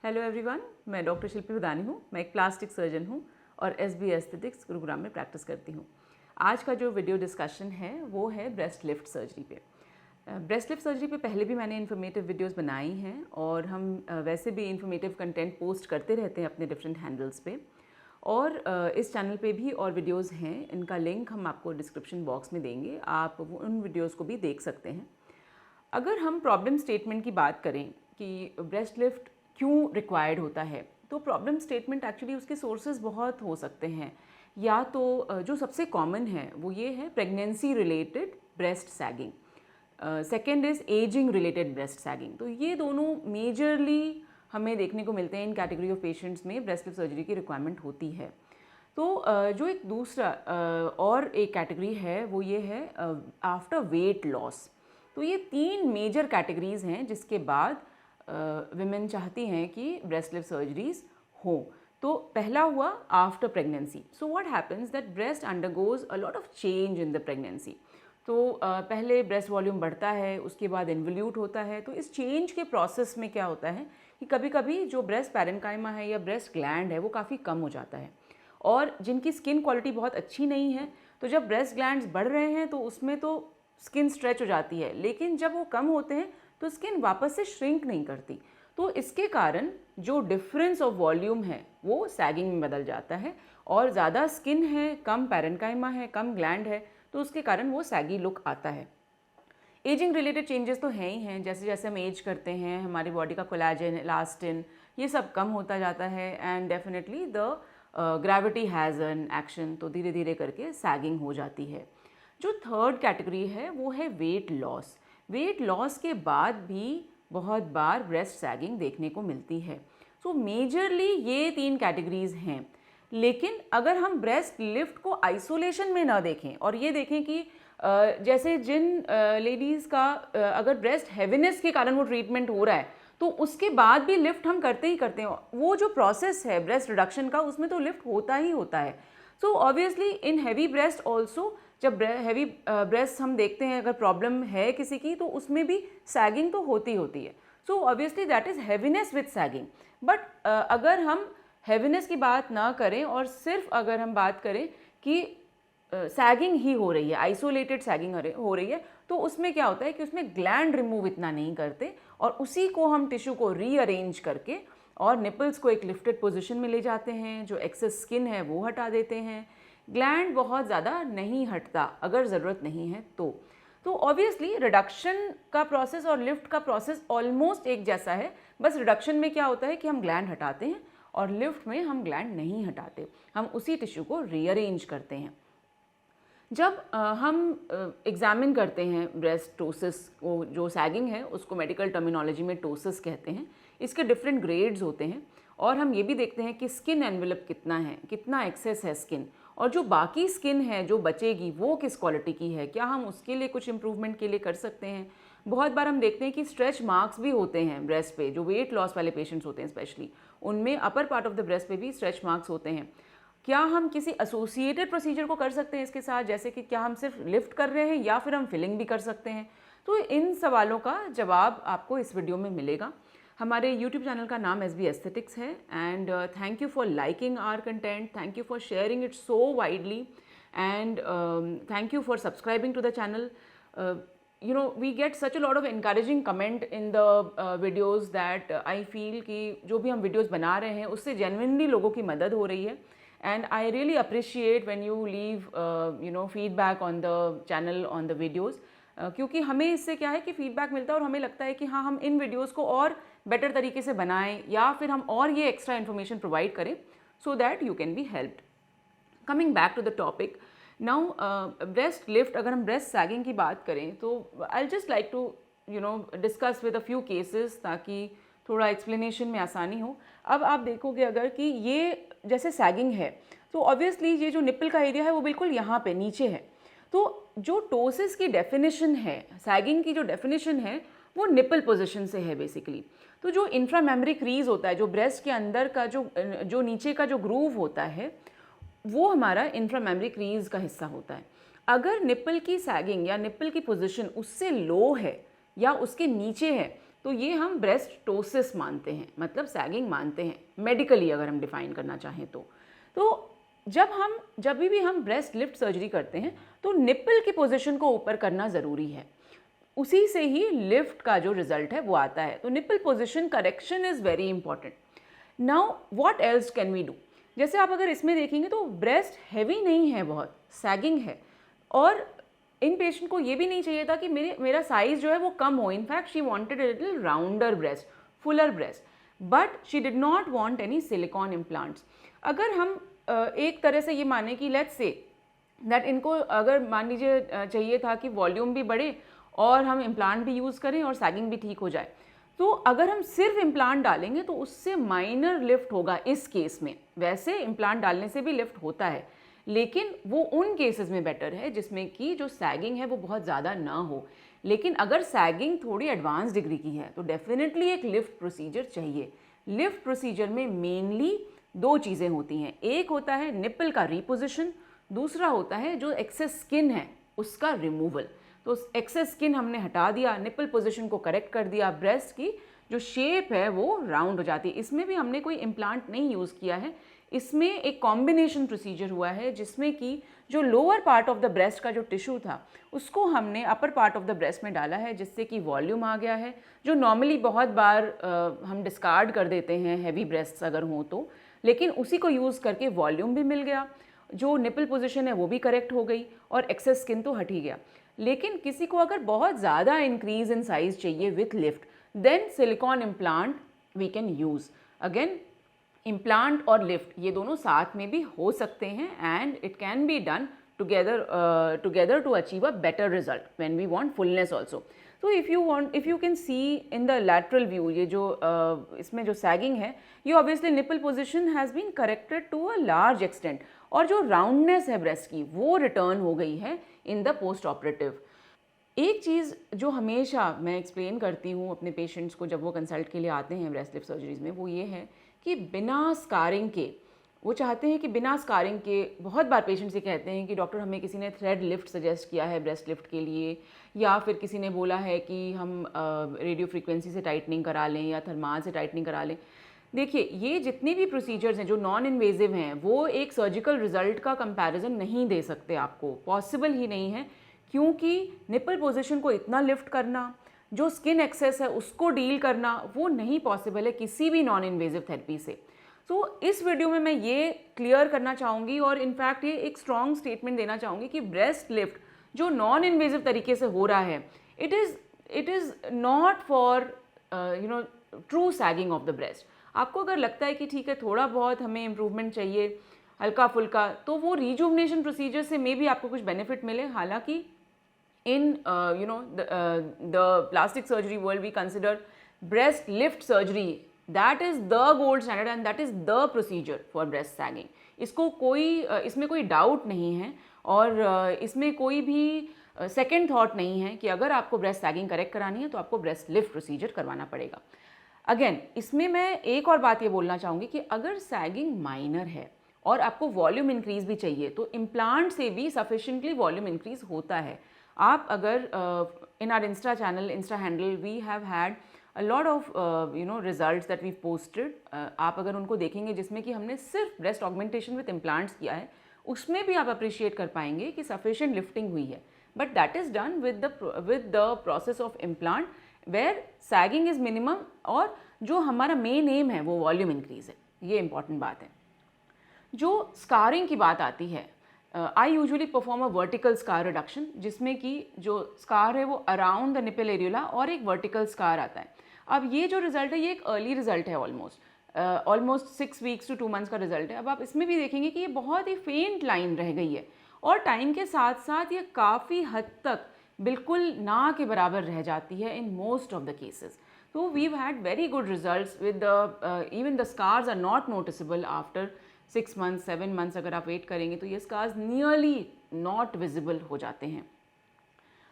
Hello everyone, मैं doctor शिल्पी बदानी हूँ। मैं एक प्लास्टिक सर्जन हूँ और SB एस्थेटिक्स गुरुग्राम में प्रैक्टिस करती हूँ। आज का जो वीडियो डिस्कशन है वो है ब्रेस्ट लिफ्ट सर्जरी पे। ब्रेस्ट लिफ्ट सर्जरी पे पहले भी मैंने इन्फॉर्मेटिव वीडियोस बनाई हैं और हम वैसे भी इन्फॉर्मेटिव कंटेंट पोस्ट करते रहते हैं अपने डिफरेंट हैंडल्स पे। और इस चैनल पे भी और वीडियोस हैं, इनका लिंक हम आपको डिस्क्रिप्शन बॉक्स में देंगे, आप उन वीडियोज़ को भी देख सकते हैं। अगर हम प्रॉब्लम स्टेटमेंट की बात करें कि ब्रेस्ट लिफ्ट क्यों रिक्वायर्ड होता है, तो प्रॉब्लम स्टेटमेंट एक्चुअली उसके सोर्सेज बहुत हो सकते हैं। या तो जो सबसे कॉमन है वो ये है pregnancy related breast sagging, second is ageing related breast sagging. तो ये दोनों मेजरली हमें देखने को मिलते हैं इन कैटेगरी ऑफ पेशेंट्स में ब्रेस्ट लिफ्ट सर्जरी की रिक्वायरमेंट होती है। तो जो एक दूसरा और एक कैटेगरी है वो ये है आफ्टर वेट लॉस। तो ये तीन मेजर कैटेगरीज हैं जिसके बाद विमेन चाहती हैं कि ब्रेस्ट लिफ्ट सर्जरीज हो। तो पहला हुआ after pregnancy. So what happens that breast undergoes a lot of change in the pregnancy. तो पहले ब्रेस्ट वॉल्यूम बढ़ता है, उसके बाद इन्वोल्यूट होता है। तो इस चेंज के प्रोसेस में क्या होता है कि कभी कभी जो ब्रेस्ट पैरेन्काइमा है या ब्रेस्ट ग्लैंड है वो काफ़ी कम हो जाता है। और जिनकी स्किन क्वालिटी बहुत अच्छी नहीं है, तो जब ब्रेस्ट ग्लैंड्स बढ़ रहे हैं तो उसमें तो स्किन स्ट्रेच हो जाती है, लेकिन जब वो कम होते हैं तो स्किन वापस से श्रिंक नहीं करती। तो इसके कारण जो डिफरेंस ऑफ वॉल्यूम है वो सैगिंग में बदल जाता है। और ज़्यादा स्किन है, कम पैरेन्काइमा है, कम ग्लैंड है, तो उसके कारण वो सैगी लुक आता है। एजिंग रिलेटेड चेंजेस तो हैं ही हैं। जैसे जैसे हम एज करते हैं हमारी बॉडी का कोलेजन, इलास्टिन, ये सब कम होता जाता है and definitely the gravity has an action. तो धीरे धीरे करके सैगिंग हो जाती है। जो थर्ड कैटेगरी है वो है वेट लॉस। वेट लॉस के बाद भी बहुत बार ब्रेस्ट सैगिंग देखने को मिलती है। सो मेजरली ये तीन कैटेगरीज हैं। लेकिन अगर हम ब्रेस्ट लिफ्ट को आइसोलेशन में ना देखें और ये देखें कि जैसे जिन लेडीज़ का अगर ब्रेस्ट हैवीनेस के कारण वो ट्रीटमेंट हो रहा है तो उसके बाद भी लिफ्ट हम करते ही करते हैं। वो जो प्रोसेस है ब्रेस्ट रिडक्शन का उसमें तो लिफ्ट होता ही होता है। So obviously in heavy breast also, जब हैवी ब्रेस्ट हम देखते हैं अगर प्रॉब्लम है किसी की तो उसमें भी सैगिंग तो होती होती है। So obviously that is heaviness with sagging. But अगर हम हैवीनेस की बात ना करें और सिर्फ अगर हम बात करें कि सैगिंग ही हो रही है, आइसोलेटेड सैगिंग हो रही है, तो उसमें क्या होता है कि उसमें ग्लैंड रिमूव इतना नहीं करते और उसी को हम टिश्यू को रीअरेंज करके और निपल्स को एक लिफ्टेड पोजीशन में ले जाते हैं। जो एक्सेस स्किन है वो हटा देते हैं। ग्लैंड बहुत ज़्यादा नहीं हटता अगर ज़रूरत नहीं है तो ऑब्वियसली रिडक्शन का प्रोसेस और लिफ्ट का प्रोसेस ऑलमोस्ट एक जैसा है। बस रिडक्शन में क्या होता है कि हम ग्लैंड हटाते हैं और लिफ्ट में हम ग्लैंड नहीं हटाते, हम उसी टिश्यू को रीअरेंज करते हैं। जब हम एग्जामिन करते हैं ब्रेस्ट टोसिस को, जो सैगिंग है उसको मेडिकल टर्मिनोलॉजी में टोसिस कहते हैं। इसके डिफरेंट ग्रेड्स होते हैं और हम ये भी देखते हैं कि स्किन एनवेलप कितना है, कितना एक्सेस है स्किन, और जो बाकी स्किन है जो बचेगी वो किस क्वालिटी की है, क्या हम उसके लिए कुछ इम्प्रूवमेंट के लिए कर सकते हैं। बहुत बार हम देखते हैं कि स्ट्रेच मार्क्स भी होते हैं ब्रेस्ट पे, जो वेट लॉस वाले पेशेंट्स होते हैं स्पेशली, उनमें upper part of the breast पे भी स्ट्रेच मार्क्स होते हैं। क्या हम किसी एसोसिएटेड प्रोसीजर को कर सकते हैं इसके साथ, जैसे कि क्या हम सिर्फ लिफ्ट कर रहे हैं या फिर हम फिलिंग भी कर सकते हैं। तो इन सवालों का जवाब आपको इस वीडियो में मिलेगा। हमारे YouTube चैनल का नाम SB एस्थेटिक्स है and thank you for liking our content, thank you for sharing it so widely and thank you for subscribing to the channel. You know, we get such a lot of encouraging comment in the videos that I feel कि जो भी हम videos बना रहे हैं उससे genuinely लोगों की मदद हो रही है। And I really appreciate when you leave feedback on the channel, on the videos, क्योंकि हमें इससे क्या है कि फीडबैक मिलता है और हमें लगता है कि हाँ, हम इन वीडियोस को और बेटर तरीके से बनाएं या फिर हम और ये एक्स्ट्रा इन्फॉर्मेशन प्रोवाइड करें so that you can be helped. Coming back to the topic now, breast lift, अगर हम ब्रेस्ट सैगिंग की बात करें तो I just like to discuss with a few cases ताकि थोड़ा एक्सप्लेनेशन में आसानी हो। अब आप देखोगे अगर कि ये जैसे सैगिंग है तो ऑब्वियसली ये जो निप्पल का एरिया है वो बिल्कुल यहाँ पे नीचे है। तो जो टोसिस की डेफिनेशन है, सैगिंग की जो डेफिनेशन है वो निप्पल पोजीशन से है बेसिकली। तो जो इंफ्रामेमरी क्रीज होता है, जो ब्रेस्ट के अंदर का जो नीचे का जो ग्रूव होता है वो हमारा इंफ्रामेमरी क्रीज का हिस्सा होता है। अगर निप्पल की सैगिंग या निप्पल की पोजीशन उससे लो है या उसके नीचे है तो ये हम ब्रेस्टोसिस मानते हैं, मतलब सैगिंग मानते हैं मेडिकली अगर हम डिफाइन करना चाहें तो जब भी हम ब्रेस्ट लिफ्ट सर्जरी करते हैं तो निप्पल की पोजीशन को ऊपर करना ज़रूरी है, उसी से ही लिफ्ट का जो रिजल्ट है वो आता है। तो nipple position correction is very important. Now what else can we do? जैसे आप अगर इसमें देखेंगे तो ब्रेस्ट हैवी नहीं है, बहुत सैगिंग है, और इन पेशेंट को ये भी नहीं चाहिए था कि मेरा साइज़ जो है वो कम हो। In fact she wanted a little rounder breast, Fuller breast, but she did not want any silicon implants. अगर हम एक तरह से ये माने कि लेट्स से दैट इनको अगर मान लीजिए चाहिए था कि वॉल्यूम भी बढ़े और हम इम्प्लांट भी यूज़ करें और सैगिंग भी ठीक हो जाए, तो अगर हम सिर्फ इम्प्लांट डालेंगे तो उससे माइनर लिफ्ट होगा इस केस में। वैसे इम्प्लांट डालने से भी लिफ्ट होता है, लेकिन वो उन केसेस में बेटर है जिसमें कि जो सैगिंग है वो बहुत ज़्यादा ना हो। लेकिन अगर सैगिंग थोड़ी एडवांस डिग्री की है तो डेफिनेटली एक लिफ्ट प्रोसीजर चाहिए। लिफ्ट प्रोसीजर में मेनली दो चीज़ें होती हैं, एक होता है निप्पल का रिपोजिशन, दूसरा होता है जो एक्सेस स्किन है उसका रिमूवल। तो एक्सेस स्किन हमने हटा दिया, निप्पल पोजीशन को करेक्ट कर दिया, ब्रेस्ट की जो शेप है वो राउंड हो जाती है। इसमें भी हमने कोई इम्प्लांट नहीं यूज़ किया है, इसमें एक कॉम्बिनेशन प्रोसीजर हुआ है जिसमें कि जो lower part of the breast का जो टिश्यू था उसको हमने upper part of the breast में डाला है, जिससे कि वॉल्यूम आ गया है, जो नॉर्मली बहुत बार हम डिस्कार्ड कर देते हैं हैवी ब्रेस्ट्स अगर हों तो, लेकिन उसी को यूज़ करके वॉल्यूम भी मिल गया, जो निपल पोजीशन है वो भी करेक्ट हो गई और एक्सेस स्किन तो हट ही गया। लेकिन किसी को अगर बहुत ज़्यादा इंक्रीज इन साइज चाहिए with lift, then silicone implant we can use. Again implant और लिफ्ट ये दोनों साथ में भी हो सकते हैं and it can be done together to achieve a better result when we want fullness also. तो if you can see in the lateral view, ये जो इसमें जो सैगिंग है ये obviously nipple position has been corrected to a large extent, और जो roundness है ब्रेस्ट की वो रिटर्न हो गई है इन द पोस्ट ऑपरेटिव। एक चीज़ जो हमेशा मैं एक्सप्लेन करती हूँ अपने पेशेंट्स को जब वो कंसल्ट के लिए आते हैं ब्रेस्ट लिफ्ट सर्जरीज़ में, वो ये है कि बिना स्कारिंग के, वो चाहते हैं कि बिना स्कारिंग के, बहुत बार पेशेंट्स ये कहते हैं कि डॉक्टर हमें किसी ने थ्रेड लिफ्ट सजेस्ट किया है ब्रेस्ट लिफ्ट के लिए, या फिर किसी ने बोला है कि हम रेडियो फ्रीक्वेंसी से टाइटनिंग करा लें या थर्माल से टाइटनिंग करा लें। देखिए ये जितनी भी प्रोसीजर्स हैं जो नॉन इन्वेजिव हैं वो एक सर्जिकल रिजल्ट का कंपैरिजन नहीं दे सकते आपको, पॉसिबल ही नहीं है, क्योंकि निपल पोजीशन को इतना लिफ्ट करना, जो स्किन एक्सेस है उसको डील करना, वो नहीं पॉसिबल है किसी भी नॉन इन्वेजिव थेरेपी से। तो इस वीडियो में मैं ये क्लियर करना चाहूँगी और इनफैक्ट ये एक स्ट्रॉन्ग स्टेटमेंट देना चाहूँगी कि ब्रेस्ट लिफ्ट जो नॉन इन्वेजिव तरीके से हो रहा है, it is not for true sagging of the breast. आपको अगर लगता है कि ठीक है थोड़ा बहुत हमें इम्प्रूवमेंट चाहिए हल्का फुल्का, तो वो रिजुवनेशन प्रोसीजर से मे भी आपको कुछ बेनिफिट मिले। हालांकि इन the plastic surgery world we consider breast lift surgery that is the gold standard and that is the procedure for breast sagging। इसको इसमें कोई डाउट नहीं है और इसमें कोई भी सेकेंड थॉट नहीं है कि अगर आपको ब्रेस्ट सैगिंग करेक्ट करानी है तो आपको ब्रेस्ट लिफ्ट प्रोसीजर करवाना पड़ेगा। अगेन इसमें मैं एक और बात ये बोलना चाहूँगी कि अगर सैगिंग माइनर है और आपको वॉल्यूम इंक्रीज भी चाहिए तो इम्प्लांट से भी सफिशिएंटली वॉल्यूम इंक्रीज होता है। आप अगर in our insta channel, insta handle, we have had a lot of results that we posted, आप अगर उनको देखेंगे जिसमें कि हमने सिर्फ ब्रेस्ट ऑगमेंटेशन विद इम्प्लांट्स किया है, उसमें भी आप अप्रिशिएट कर पाएंगे कि सफिशिएंट लिफ्टिंग हुई है, but that is done with the process of implant where sagging is minimum और जो हमारा मेन एम है वो वॉल्यूम इंक्रीज है। ये इंपॉर्टेंट बात है। जो स्कारिंग की बात आती है, I usually perform a vertical scar reduction, जिसमें कि जो स्कार है वो अराउंड द निपल एरियोला और एक वर्टिकल स्कार आता है। अब ये जो रिजल्ट है ये एक अर्ली रिजल्ट है, ऑलमोस्ट 6 वीक्स टू 2 मंथ्स का रिजल्ट है। अब आप इसमें भी देखेंगे कि ये बहुत ही फेंट लाइन रह गई है और टाइम के साथ साथ ये काफ़ी हद तक बिल्कुल ना के बराबर रह जाती है in most of the cases. तो we've had very good results with the even the scars are not noticeable after 6 months 7 months. अगर आप वेट करेंगे तो ये स्कार्स नियरली नॉट विजिबल हो जाते हैं।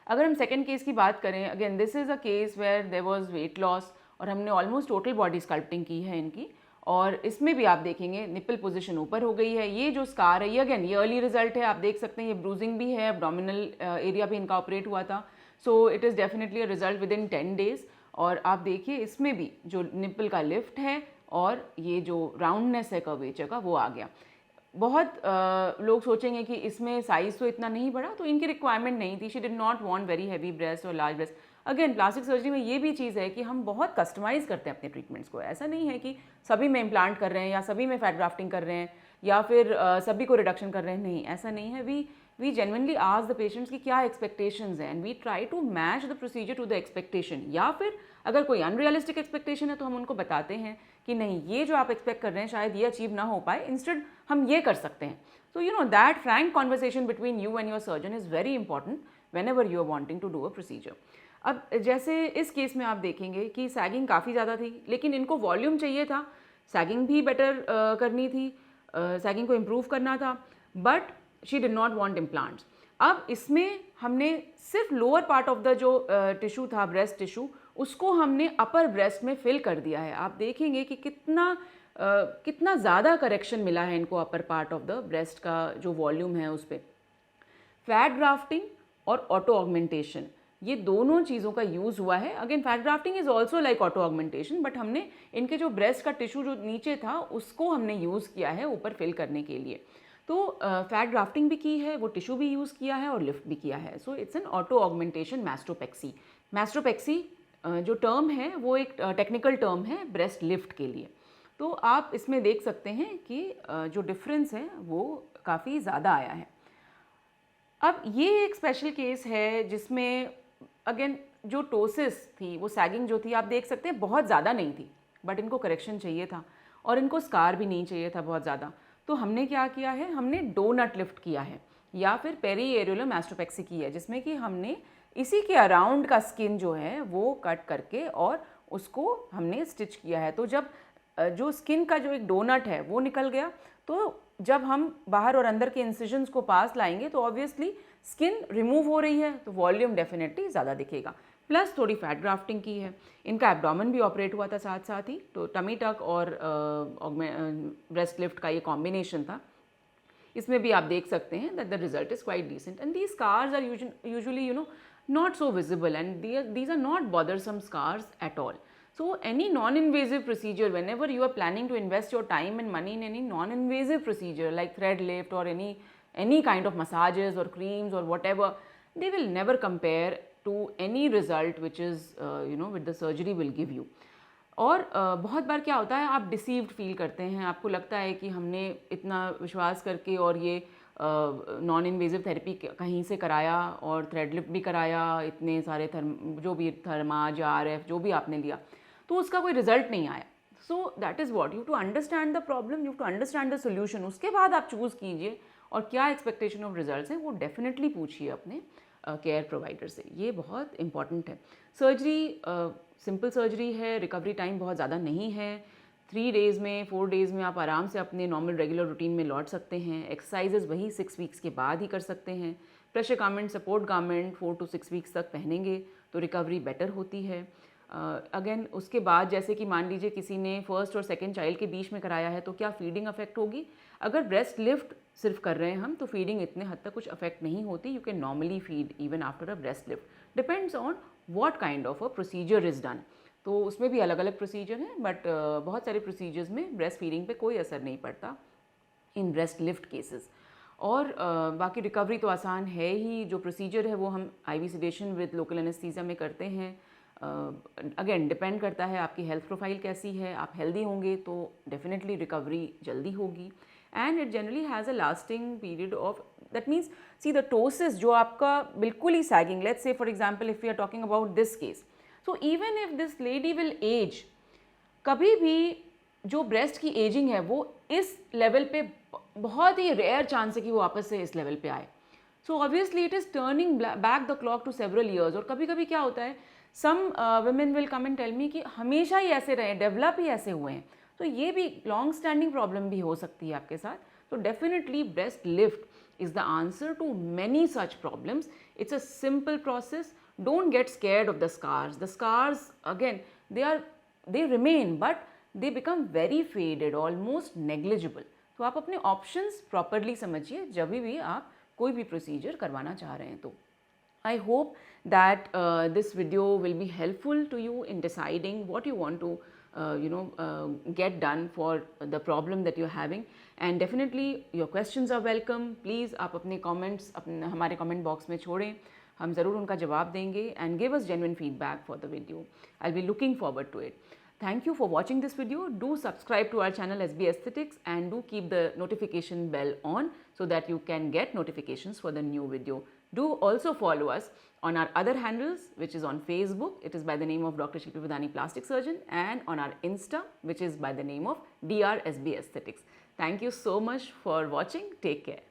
अगर हम सेकेंड केस की बात करें, again this is a case where there was weight loss और हमने ऑलमोस्ट टोटल बॉडी स्कल्पटिंग की है इनकी, और इसमें भी आप देखेंगे निपल पोजीशन ऊपर हो गई है। ये जो स्कार है ये अगेन ये अर्ली रिजल्ट है, आप देख सकते हैं ये ब्रूजिंग भी है, एब्डोमिनल एरिया भी इनका ऑपरेट हुआ था, so it is definitely a result with in 10 days। और आप देखिए इसमें भी जो निप्पल का लिफ्ट है और ये जो राउंडनेस है कर्वेचर का वो आ गया। बहुत लोग सोचेंगे कि इसमें साइज़ तो इतना नहीं बढ़ा, तो इनकी रिक्वायरमेंट नहीं थी। She did not want very heavy breast और large breast. Again plastic surgery में ये भी चीज़ है कि हम बहुत कस्टमाइज़ करते हैं अपने ट्रीटमेंट्स को। ऐसा नहीं है कि सभी में इम्प्लांट कर रहे हैं या सभी में फैट ग्राफ्टिंग कर रहे हैं या फिर सभी को रिडक्शन कर रहे हैं, नहीं, ऐसा नहीं है। We genuinely ask the patients की क्या एक्सपेक्टेशंस हैं and we try to match the procedure to the expectation, या फिर अगर कोई अनरियलिस्टिक एक्सपेक्टेशन है तो हम उनको बताते हैं कि नहीं, ये जो आप एक्सपेक्ट कर रहे हैं शायद ये अचीव ना हो पाए, इंस्टेड हम ये कर सकते हैं। So you know that frank conversation between you and your surgeon is very important whenever you are wanting to do a procedure. अब जैसे इस केस में आप देखेंगे कि सैगिंग काफ़ी ज़्यादा थी, लेकिन इनको वॉल्यूम चाहिए था, सैगिंग भी बेटर करनी थी, सैगिंग को इम्प्रूव करना था, but she did not want implants. अब इसमें हमने सिर्फ लोअर पार्ट ऑफ द जो टिश्यू था, ब्रेस्ट टिश्यू, उसको हमने अपर ब्रेस्ट में फिल कर दिया है। आप देखेंगे कि कितना ज़्यादा करेक्शन मिला है इनको upper part of the breast का जो वॉल्यूम है उस पर। फैट ग्राफ्टिंग और ऑटो ऑगमेंटेशन, ये दोनों चीज़ों का यूज़ हुआ है। Again fat grafting is also like auto augmentation, but हमने इनके जो ब्रेस्ट का टिश्यू जो नीचे था उसको हमने यूज़ किया है ऊपर फिल करने के लिए। तो फैट ग्राफ्टिंग भी की है, वो टिश्यू भी यूज़ किया है और लिफ्ट भी किया है। So it's an auto augmentation mastopexy. Mastopexy जो टर्म है वो एक टेक्निकल टर्म है ब्रेस्ट लिफ्ट के लिए। तो आप इसमें देख सकते हैं कि जो डिफरेंस है वो काफ़ी ज़्यादा आया है। अब ये एक स्पेशल केस है जिसमें अगेन जो टोसिस थी, वो सैगिंग जो थी, आप देख सकते हैं बहुत ज़्यादा नहीं थी, बट इनको करेक्शन चाहिए था और इनको स्कार भी नहीं चाहिए था बहुत ज़्यादा। तो हमने क्या किया है, हमने डोनट लिफ्ट किया है या फिर पेरी एरियोलर मैस्टोपेक्सी की है, जिसमें कि हमने इसी के अराउंड का स्किन जो है वो कट करके और उसको हमने स्टिच किया है। तो जब जो स्किन का जो एक डोनट है वो निकल गया, तो जब हम बाहर और अंदर के इंसिजन्स को पास लाएंगे तो ऑब्वियसली स्किन रिमूव हो रही है, तो वॉल्यूम डेफिनेटली ज़्यादा दिखेगा। प्लस थोड़ी फैट ग्राफ्टिंग की है, इनका एब्डोमेन भी ऑपरेट हुआ था साथ साथ ही, तो टमी टक और ब्रेस्ट लिफ्ट का ये कॉम्बिनेशन था। इसमें भी आप देख सकते हैं that the result is quite decent and these scars are usually you know not so visible and these are not bothersome scars at all. So any non-invasive procedure, whenever you are planning to invest your time and money in any non-invasive procedure like thread lift or any kind of massages or creams or whatever, they will never compare to any result which is with the surgery will give you. और बहुत बार क्या होता है, आप deceived feel करते हैं, आपको लगता है कि हमने इतना विश्वास करके और ये नॉन इन्वेजिव थेरेपी कहीं से कराया और थ्रेड लिफ्ट भी कराया, इतने सारे जो भी थर्माज या RF जो भी आपने लिया, तो उसका कोई रिजल्ट नहीं आया। So that is what you to understand the problem, you to understand the solution, उसके बाद आप चूज़ कीजिए और क्या एक्सपेक्टेशन ऑफ रिजल्ट है वो डेफिनेटली पूछिए अपने केयर प्रोवाइडर से, ये बहुत इंपॉर्टेंट है। सर्जरी सिंपल सर्जरी है, रिकवरी टाइम बहुत ज़्यादा नहीं है, 3 डेज़ में 4 डेज़ में आप आराम से अपने नॉर्मल रेगुलर रूटीन में लौट सकते हैं। एक्सरसाइजेज वही 6 वीक्स के बाद ही कर सकते हैं। Pressure garment, support garment 4 to 6 weeks तक पहनेंगे तो रिकवरी बेटर होती है। अगेन उसके बाद जैसे कि मान लीजिए किसी ने फर्स्ट और सेकंड चाइल्ड के बीच में कराया है तो क्या फीडिंग अफेक्ट होगी? अगर ब्रेस्ट लिफ्ट सिर्फ कर रहे हैं हम तो फीडिंग इतने हद तक कुछ अफेक्ट नहीं होती। You can normally feed even after a breast lift, depends on what kind of a procedure is done. तो उसमें भी अलग अलग प्रोसीजर हैं, बट बहुत सारे प्रोसीजर्स में ब्रेस्ट फीडिंग पे कोई असर नहीं पड़ता इन ब्रेस्ट लिफ्ट केसेस। और बाकी रिकवरी तो आसान है ही, जो प्रोसीजर है वो हम IV sedation with local anaesthesia में करते हैं। अगेन डिपेंड करता है आपकी हेल्थ प्रोफाइल कैसी है, आप हेल्दी होंगे तो डेफिनेटली रिकवरी जल्दी होगी and it generally has a lasting period of, that means see the ptosis जो आपका बिल्कुल ही sagging, let's say for example if we are talking about this case, so even if this lady will age, कभी भी जो breast की ageing है वो इस लेवल पे बहुत ही रेयर चांस है कि वो वापस से इस लेवल पे आए। So obviously it is turning back the clock to several years. और कभी कभी क्या होता है, some women will come and tell me कि हमेशा ही ऐसे रहे, डेवलप ही ऐसे हुए हैं, तो ये भी लॉन्ग स्टैंडिंग प्रॉब्लम भी हो सकती है आपके साथ। तो definitely breast lift is the answer to many such problems. It's a simple process. Don't get scared of the scars. The scars again, they remain but they become very faded, almost negligible. तो आप अपने options properly समझिए जब भी आप कोई भी procedure करवाना चाह रहे हैं तो। I hope that this video will be helpful to you in deciding what you want to get done for the problem that you're having, and definitely your questions are welcome. Please आप अपने comments हमारे comment box में छोड़ें, हम ज़रूर उनका जवाब देंगे, and give us genuine feedback for the video. I'll be looking forward to it. Thank you for watching this video. Do subscribe to our channel SB Aesthetics and do keep the notification bell on so that you can get notifications for the new video. Do also follow us on our other handles, which is on Facebook, it is by the name of Dr. Shilpi Vidhani Plastic Surgeon, and on our Insta, which is by the name of DRSB Aesthetics. Thank you so much for watching. Take care.